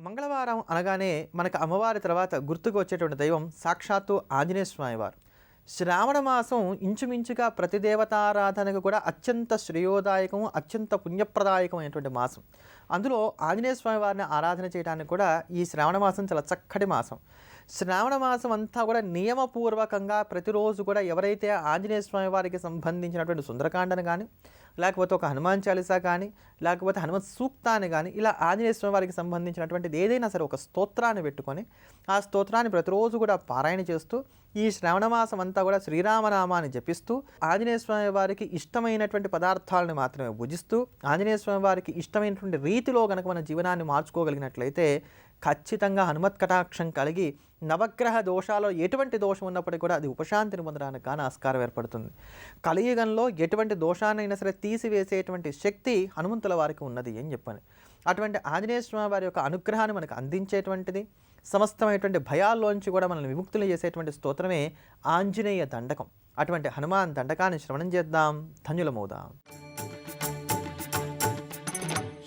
మంగళవారం అనగానే మనకు అమ్మవారి తర్వాత గుర్తుకు వచ్చేటువంటి దైవం సాక్షాత్తు ఆంజనేయ స్వామివారు. శ్రావణ మాసం ఇంచుమించుగా ప్రతి దేవతారాధనకు కూడా అత్యంత శ్రేయోదాయకం, అత్యంత పుణ్యప్రదాయకమైనటువంటి మాసం. అందులో ఆంజనేయ స్వామి వారిని ఆరాధన చేయడానికి కూడా ఈ శ్రావణ మాసం చాలా చక్కటి మాసం. శ్రావణ మాసం అంతా కూడా నియమపూర్వకంగా ప్రతిరోజు కూడా ఎవరైతే ఆంజనేయ స్వామి వారికి సంబంధించినటువంటి సుందరకాండను కానీ, లేకపోతే ఒక హనుమాన్ చాలీసా కానీ, లేకపోతే హనుమత్ సూక్తాన్ని కానీ, ఇలా ఆంజనేయ స్వామి వారికి సంబంధించినటువంటిది ఏదైనా సరే ఒక స్తోత్రాన్ని పెట్టుకొని ఆ స్తోత్రాన్ని ప్రతిరోజు కూడా పారాయణ చేస్తూ ఈ శ్రావణ మాసం అంతా కూడా శ్రీరామనామాన్ని జపిస్తూ ఆంజనేయ స్వామి వారికి ఇష్టమైనటువంటి పదార్థాలను మాత్రమే భుజిస్తూ ఆంజనేయ స్వామి వారికి ఇష్టమైనటువంటి రీతిలో కనుక మన జీవనాన్ని మార్చుకోగలిగినట్లయితే ఖచ్చితంగా హనుమత్ కటాక్షం కలిగి నవగ్రహ దోషాల్లో ఎటువంటి దోషం ఉన్నప్పటికీ కూడా అది ఉపశాంతిని పొందడానికి కానీ ఆస్కారం ఏర్పడుతుంది. కలియుగంలో ఎటువంటి దోషాన్నైనా సరే తీసివేసేటువంటి శక్తి హనుమంతుల వారికి ఉన్నది అని చెప్పని, అటువంటి ఆంజనేయ స్వామి వారి యొక్క అనుగ్రహాన్ని మనకు అందించేటువంటిది, సమస్తమైనటువంటి భయాల్లోంచి కూడా మనల్ని విముక్తులు చేసేటువంటి స్తోత్రమే ఆంజనేయ దండకం. అటువంటి హనుమాన్ దండకాన్ని శ్రవణం చేద్దాం, ధన్యులమవుదాం.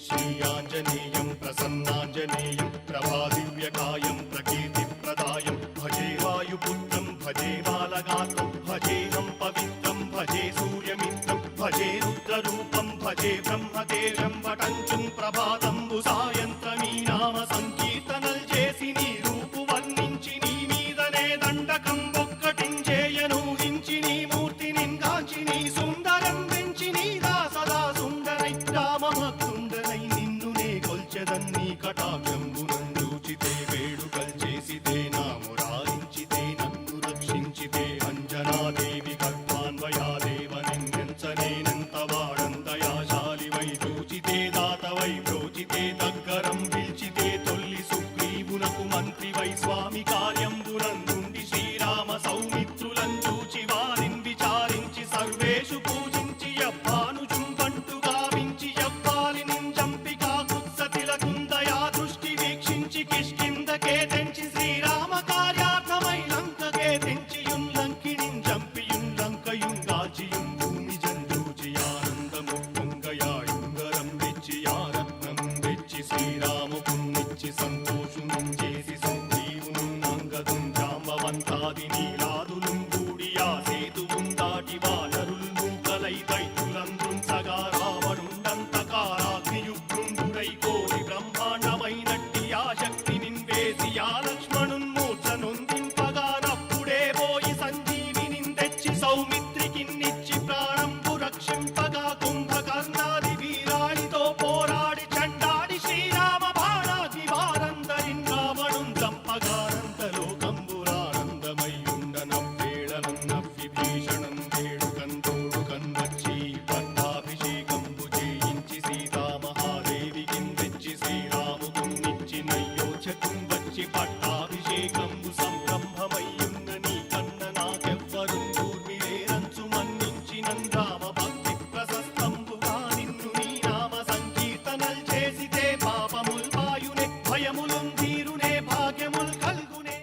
శ్రీయాంజనేయం ప్రసన్నాంజనేయం ప్రభాదివ్యకాయం ప్రకీర్తిప్రదాయం భజే వాయుపుత్రం భజే బాలగాత్రం భజేహం పవిత్రం భజే సూర్యమిత్రం భజే రుద్రరూపం భజే బ్రహ్మతేజం వటంచుం ప్రభాతంబు సాయంత్రమీ నామ సంకీర్తనల్ చేసి నీ రూపు వర్ణించి నీ మీదనే దండకం ఒక్కటించేయను హించి నీ మూర్తి నింగాంచి నీ సుందరం పెంచి నీ దాసదా సుందరై రామభక్తుండరై నిన్ను నే కొల్చెదన్ని కటాక్షంబునందూచితే వేడుకల్ చేసితే నా మురారించితే నన్ను రక్షించితే అంజనాదేవి గర్భాన్వయాదేవ నిందించనేనంత వాడంతయాశాలి వై చూచితే దాతవై ప్రోచితే దగ్గరం పిల్చితే తొల్లి సుగ్రీవునకు మంత్రి వై స్వామి కార్యంబునందుండి శ్రీరామ సౌమిత్రులం చూచి వారిని విచారించి సర్వేషు పూజించి యవ్వాను జుంబంటు గావించి యవ్వాలి నింజంపికా కుత్సతిలకుందయా దృష్టి వీక్షించి కిష్కిందకే తెంచి శ్రీరామ కార్యార్థమై లంకకే తెంచియున్ లంకిణిం జంపియున్ లంకయుంగాచియుం భూమి జందూచి ఆనందము పొంగయాయుంగరం వెచ్చి ఆరత్నం వెచ్చి శ్రీరాముకున్నిచ్చి సంతోషును చేసి సంజీవును అంగదుం జాంబవంతాది నీలాదులు కూడి ఆ సేతువుం దాటి వానరులు నూకలై దైత్యులందృం సగా రావణుండంతకారాగ్నియుగ్రుండుడై కోరి బ్రహ్మాండమైనట్టి ఆ శక్తి నిన్వేసి ఆ లక్ష్మణున్ మూర్ఛ నొందింపగా నప్పుడే పోయి సంజీవిని తెచ్చి సౌమిత్రికిన్నిచ్చి ప్రాణంబు రక్షింపగా కుంభకర్ణాది వీరాళితో పోరాడి చండాడి శ్రీరామ బాణాది వారందరిన్ రావణున్ చంపగానంత లోకంబురానందమై ఉండనవ్వేళనం నవ్వి భీషణం వేడుకన్ తోడుకన్ వచ్చి పట్టాభిషేకంబు చేయించి సీతామహాదేవికి తెచ్చి శ్రీరాముకున్నిచ్చి నయ్యోచకం వచ్చి పట్టాభిషేకంబు సంరంభమయ్యున్న నీ కన్న నాకెవ్వరు దూర్మిలేరంచు మన్నించినం రామ భక్తి ప్రశస్తంబుగా నిన్ను నీ నామ సంకీర్తనల్ చేసితే పాపముల్ వాయునే భయములుం తీరునే భాగ్యముల్ కల్గునే.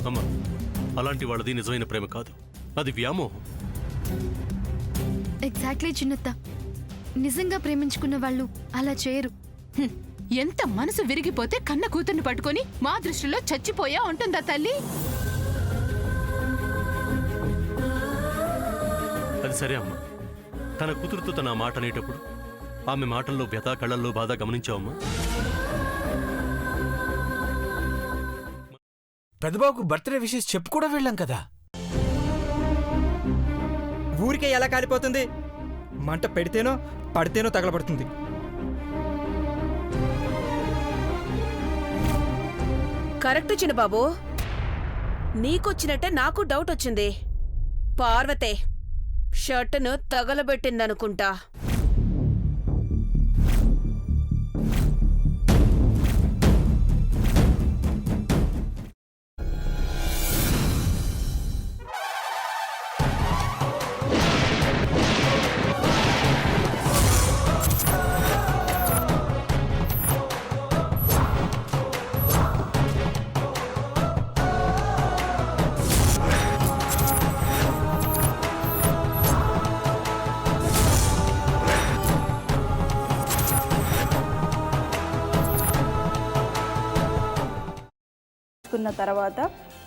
అమ్మ, అలాంటి వాళ్ళది నిజమైన ప్రేమ కాదు, అది వ్యామోహం. ఎగ్జాక్ట్లీ చిన్నత్త, నిజంగా ప్రేమించుకున్న వాళ్ళు అలా చేయరు. ఎంత మనసు విరిగిపోతే కన్న కూతుర్ని పట్టుకొని మా దృష్టిలో చచ్చిపోయా ఉంటుందా తల్లి? అది సరే అమ్మా, తన కూతురుతో తన మాట అనేటప్పుడు ఆమె మాటల్లో వ్యథ, కళ్ళల్లో బాధ గమనించావమ్మా? పెద్దబాబుకు బర్త్డే విషెస్ చెప్పు కూడా వెళ్ళాం కదా. ఊరికే ఎలా కాలిపోతుంది? మంట పెడితేనో పడితేనో తగలబడుతుంది. కరెక్ట్ చిన్నబాబు, నీకొచ్చినట్టే నాకు డౌట్ వచ్చింది. పార్వతే షర్టును తగలబెట్టిందనుకుంటా. వేయించుకున్న తర్వాత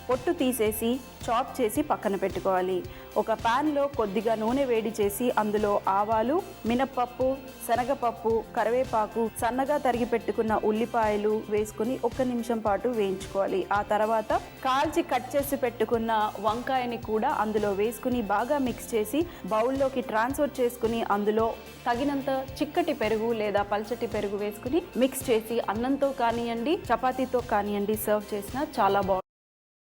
పొట్టు తీసేసి చాప్ చేసి పక్కన పెట్టుకోవాలి. ఒక ప్యాన్లో కొద్దిగా నూనె వేడి చేసి అందులో ఆవాలు, మినప్పప్పు, శనగపప్పు, కరివేపాకు, సన్నగా తరిగి పెట్టుకున్న ఉల్లిపాయలు వేసుకుని 1 నిమిషం పాటు వేయించుకోవాలి. ఆ తర్వాత కాల్చి కట్ చేసి పెట్టుకున్న వంకాయని కూడా అందులో వేసుకుని బాగా మిక్స్ చేసి బౌల్లోకి ట్రాన్స్ఫర్ చేసుకుని అందులో తగినంత చిక్కటి పెరుగు లేదా పల్చటి పెరుగు వేసుకుని మిక్స్ చేసి అన్నంతో కానివ్వండి, చపాతీతో కానివ్వండి సర్వ్ చేసినా చాలా బాగుంటుంది.